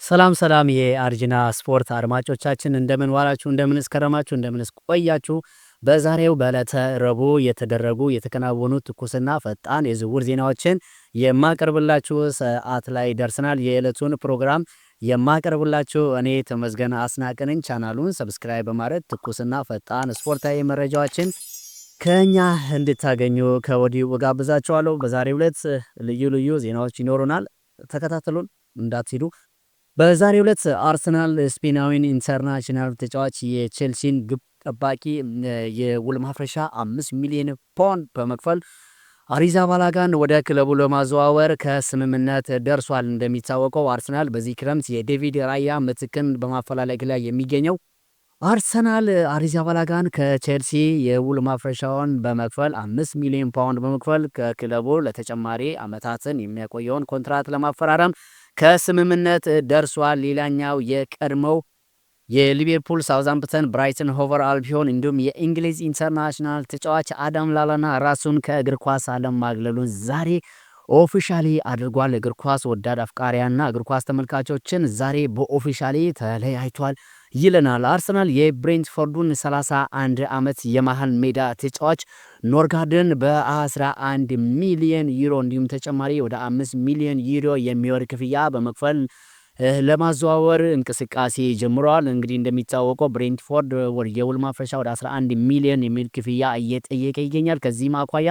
ሰላም ሰላም የአርጂና ስፖርት አድማጮቻችን እንደምን ዋላችሁ፣ እንደምን እስከረማችሁ፣ እንደምን ቆያችሁ። በዛሬው በዕለተ ረቡዕ የተደረጉ የተከናወኑ ትኩስና ፈጣን የዝውውር ዜናዎችን የማቀርብላችሁ ሰዓት ላይ ደርሰናል። የዕለቱን ፕሮግራም የማቀርብላችሁ እኔ ተመስገን አስናቀ ነኝ። ቻናሉን ሰብስክራይብ በማድረግ ትኩስና ፈጣን ስፖርታዊ መረጃዎችን ከኛ እንድታገኙ ከወዲሁ እጋብዛችኋለሁ። በዛሬው ዕለት ልዩ ልዩ ዜናዎች ይኖሩናል። ተከታተሉን እንዳትሄዱ። በዛሬው ዕለት አርሰናል ስፔናዊን ኢንተርናሽናል ተጫዋች የቼልሲን ግብ ጠባቂ የውል ማፍረሻ 5 ሚሊዮን ፓውንድ በመክፈል አሪዛባላጋን ወደ ክለቡ ለማዘዋወር ከስምምነት ደርሷል። እንደሚታወቀው አርሰናል በዚህ ክረምት የዴቪድ ራያ ምትክን በማፈላለግ ላይ የሚገኘው አርሰናል አሪዛባላጋን ከቼልሲ የውል ማፍረሻውን በመክፈል 5 ሚሊዮን ፓውንድ በመክፈል ከክለቡ ለተጨማሪ ዓመታትን የሚያቆየውን ኮንትራት ለማፈራረም ከስምምነት ደርሷል። ሌላኛው የቀድሞው የሊቨርፑል፣ ሳውዛምፕተን፣ ብራይተን ሆቨር አልቢዮን እንዲሁም የእንግሊዝ ኢንተርናሽናል ተጫዋች አዳም ላላና ራሱን ከእግር ኳስ ዓለም ማግለሉን ዛሬ ኦፊሻሊ አድርጓል። እግር ኳስ ወዳድ አፍቃሪያና እግር ኳስ ተመልካቾችን ዛሬ በኦፊሻሊ ተለያይቷል ይለናል። አርሰናል የብሬንትፎርዱን 31 ዓመት የመሃል ሜዳ ተጫዋች ኖርጋርድን በ11 ሚሊዮን ዩሮ እንዲሁም ተጨማሪ ወደ 5 ሚሊዮን ዩሮ የሚወርድ ክፍያ በመክፈል ለማዘዋወር እንቅስቃሴ ጀምረዋል። እንግዲህ እንደሚታወቀው ብሬንትፎርድ የውል ማፍረሻ ወደ 11 ሚሊዮን የሚል ክፍያ እየጠየቀ ይገኛል። ከዚህም አኳያ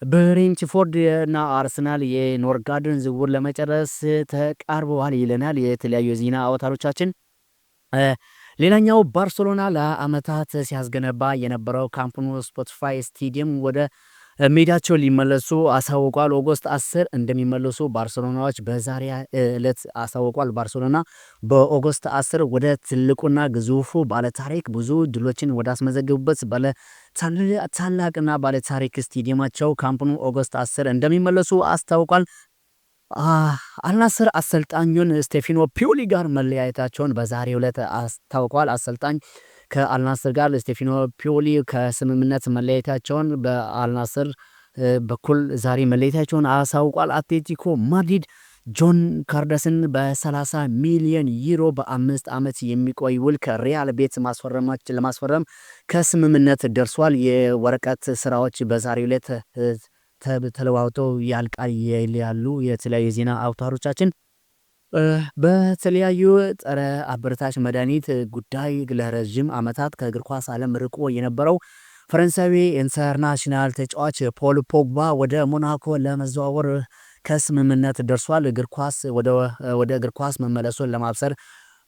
ብሬንትፎርድ እና አርሰናል የኖርጋርድን ዝውውር ለመጨረስ ተቃርበዋል ይለናል የተለያዩ የዜና አውታሮቻችን። ሌላኛው ባርሴሎና ለአመታት ሲያስገነባ የነበረው ካምፕ ኑ ስፖቲፋይ ስቴዲየም ወደ ሜዳቸው ሊመለሱ አሳውቋል። ኦገስት 10 እንደሚመለሱ ባርሴሎናዎች በዛሬ ዕለት አሳውቋል። ባርሴሎና በኦገስት 10 ወደ ትልቁና ግዙፉ ባለታሪክ ብዙ ድሎችን ወደ አስመዘገቡበት ታላቅና ባለታሪክ ስቴዲየማቸው ካምፕ ኑ ኦገስት 10 እንደሚመለሱ አስታውቋል። አልናስር አሰልጣኙን ስቴፋኖ ፒዮሊ ጋር መለያየታቸውን በዛሬው ዕለት አስታውቋል። አሰልጣኝ ከአልናስር ጋር ስቴፋኖ ፒዮሊ ከስምምነት መለያየታቸውን በአልናስር በኩል ዛሬ መለያየታቸውን አሳውቋል። አትሌቲኮ ማድሪድ ጆን ካርደስን በ30 ሚሊዮን ዩሮ በ5 ዓመት የሚቆይ ውል ከሪያል ቤት ለማስፈረም ከስምምነት ደርሷል። የወረቀት ስራዎች በዛሬው ዕለት ተለዋውጠው ያልቃል ያሉ የተለያዩ የዜና አውታሮቻችን በተለያዩ ጸረ አበረታች መድኃኒት ጉዳይ ለረዥም ዓመታት ከእግር ኳስ ዓለም ርቆ የነበረው ፈረንሳዊ ኢንተርናሽናል ተጫዋች ፖል ፖግባ ወደ ሞናኮ ለመዘዋወር ከስምምነት ደርሷል። ወደ እግር ኳስ መመለሱን ለማብሰር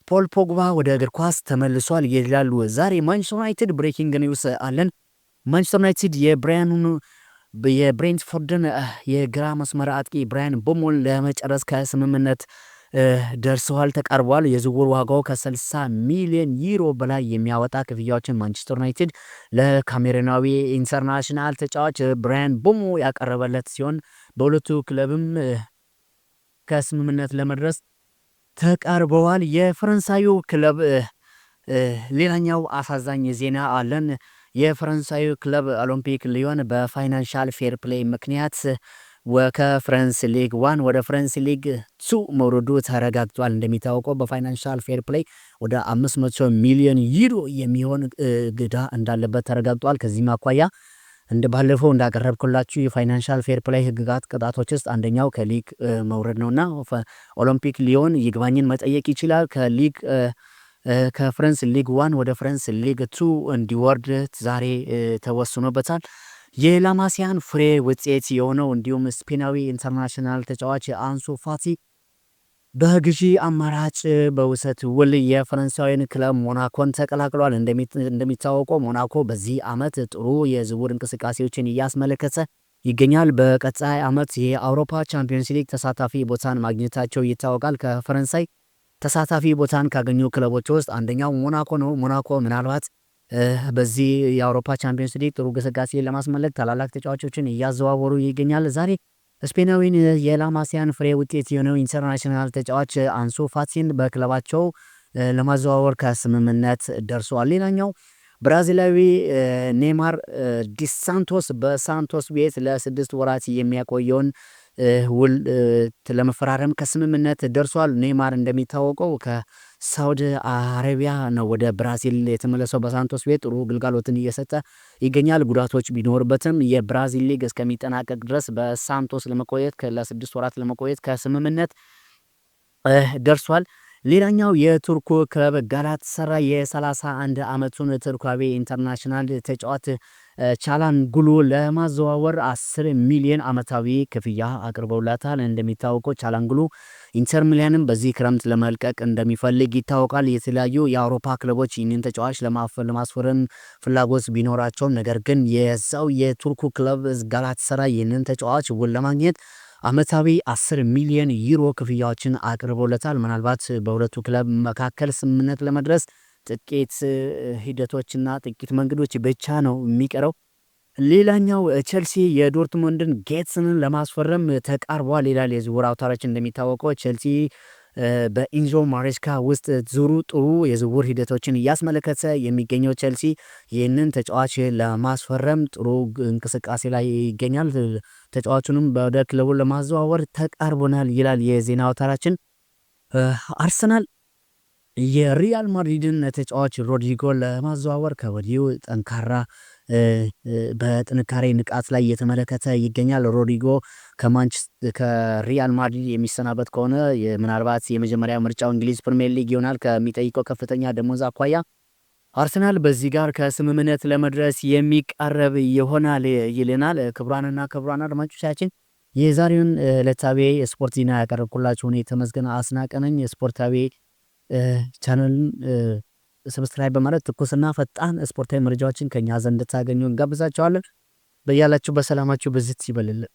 ፖል ፖግባ ወደ እግር ኳስ ተመልሷል ይላሉ። ዛሬ ማንቸስተር ዩናይትድ ብሬኪንግ ኒውስ አለን። ማንቸስተር ዩናይትድ የብሬንትፎርድን የግራ መስመር አጥቂ ብራያን ቦሞን ለመጨረስ ከስምምነት ደርሰዋል፣ ተቃርበዋል። የዝውውር ዋጋው ከ60 ሚሊዮን ዩሮ በላይ የሚያወጣ ክፍያዎችን ማንቸስተር ዩናይትድ ለካሜሩናዊ ኢንተርናሽናል ተጫዋች ብራያን ቦሞ ያቀረበለት ሲሆን በሁለቱ ክለብም ከስምምነት ለመድረስ ተቃርበዋል። የፈረንሳዩ ክለብ ሌላኛው አሳዛኝ ዜና አለን። የፈረንሳዩ ክለብ ኦሎምፒክ ሊዮን በፋይናንሻል ፌር ፕሌይ ምክንያት ከፍረንስ ሊግ 1 ወደ ፍረንስ ሊግ 2 መውረዱ ተረጋግጧል። እንደሚታወቀው በፋይናንሻል ፌር ፕሌይ ወደ 500 ሚሊዮን ዩሮ የሚሆን ግዳ እንዳለበት ተረጋግጧል። ከዚህም አኳያ እንደ ባለፈው እንዳቀረብኩላችሁ የፋይናንሻል ፌር ፕሌይ ህግጋት ቅጣቶች ውስጥ አንደኛው ከሊግ መውረድ ነውና ኦሎምፒክ ሊዮን ይግባኝን መጠየቅ ይችላል። ከፍረንስ ሊግ 1 ወደ ፍረንስ ሊግ 2 እንዲወርድ ዛሬ ተወስኖበታል። የላማሲያን ፍሬ ውጤት የሆነው እንዲሁም ስፔናዊ ኢንተርናሽናል ተጫዋች አንሱ ፋቲ በግዢ አማራጭ በውሰት ውል የፈረንሳዊን ክለብ ሞናኮን ተቀላቅሏል። እንደሚታወቀው ሞናኮ በዚህ ዓመት ጥሩ የዝውውር እንቅስቃሴዎችን እያስመለከተ ይገኛል። በቀጣይ ዓመት የአውሮፓ ቻምፒዮንስ ሊግ ተሳታፊ ቦታን ማግኘታቸው ይታወቃል። ከፈረንሳይ ተሳታፊ ቦታን ካገኙ ክለቦች ውስጥ አንደኛው ሞናኮ ነው። ሞናኮ ምናልባት በዚህ የአውሮፓ ቻምፒዮንስ ሊግ ጥሩ ግስጋሴ ለማስመለክ ታላላቅ ተጫዋቾችን እያዘዋወሩ ይገኛል። ዛሬ ስፔናዊን የላማሲያን ፍሬ ውጤት የሆነው ኢንተርናሽናል ተጫዋች አንሱ ፋቲን በክለባቸው ለማዘዋወር ከስምምነት ደርሰዋል። ሌላኛው ብራዚላዊ ኔይማር ዲሳንቶስ በሳንቶስ ቤት ለ6 ወራት የሚያቆየውን ውል ለመፈራረም ከስምምነት ደርሷል። ኔይማር እንደሚታወቀው ከሳውዲ አረቢያ ነው ወደ ብራዚል የተመለሰው። በሳንቶስ ቤት ጥሩ ግልጋሎትን እየሰጠ ይገኛል። ጉዳቶች ቢኖርበትም የብራዚል ሊግ እስከሚጠናቀቅ ድረስ በሳንቶስ ለመቆየት ለ6 ወራት ለመቆየት ከስምምነት ደርሷል። ሌላኛው የቱርኩ ክለብ ጋላታሳራይ የ31 ዓመቱን ቱርካዊ ኢንተርናሽናል ተጫዋች ቻላንጉሉ ለማዘዋወር 10 ሚሊዮን ዓመታዊ ክፍያ አቅርበውላታል። እንደሚታወቀው ቻላንጉሉ ኢንተር ሚላንን በዚህ ክረምት ለመልቀቅ እንደሚፈልግ ይታወቃል። የተለያዩ የአውሮፓ ክለቦች ይህንን ተጫዋች ለማስፈረም ፍላጎት ቢኖራቸውም ነገር ግን የዛው የቱርኩ ክለብ ጋላታሳራይ ይህንን ተጫዋች ውል ለማግኘት ዓመታዊ 10 ሚሊዮን ዩሮ ክፍያዎችን አቅርቦለታል። ምናልባት በሁለቱ ክለብ መካከል ስምምነት ለመድረስ ጥቂት ሂደቶችና ጥቂት መንገዶች ብቻ ነው የሚቀረው። ሌላኛው ቸልሲ የዶርትሙንድን ጌትስንን ለማስፈረም ተቃርቧል ይላል የዝውውር አውታሮች። እንደሚታወቀው ቸልሲ በኢንዞ ማሬስካ ውስጥ ጥሩ የዝውውር ሂደቶችን እያስመለከተ የሚገኘው ቸልሲ ይህንን ተጫዋች ለማስፈረም ጥሩ እንቅስቃሴ ላይ ይገኛል። ተጫዋቹንም ወደ ክለቡ ለማዘዋወር ተቃርቦናል ይላል የዜና አውታራችን። አርሰናል የሪያል ማድሪድን ተጫዋች ሮድሪጎ ለማዘዋወር ከወዲሁ ጠንካራ በጥንካሬ ንቃት ላይ እየተመለከተ ይገኛል። ሮድሪጎ ከሪያል ማድሪድ የሚሰናበት ከሆነ ምናልባት የመጀመሪያ ምርጫው እንግሊዝ ፕሪሚየር ሊግ ይሆናል ከሚጠይቀው ከፍተኛ ደሞዝ አኳያ። አርሰናል በዚህ ጋር ከስምምነት ለመድረስ የሚቃረብ ይሆናል ይልናል። ክቡራንና ክቡራን አድማጮቻችን የዛሬውን ዕለታዊ ስፖርት ዜና ያቀረብኩላችሁ እኔ ተመስገን አስናቀ ነኝ። ስፖርታዊ ቻናልን ሰብስክራይብ በማድረግ ትኩስና ፈጣን ስፖርታዊ መረጃዎችን ከኛ ዘንድ ታገኙ እንጋብዛችኋለን። በያላችሁ በሰላማችሁ ብዝት ይበልልን።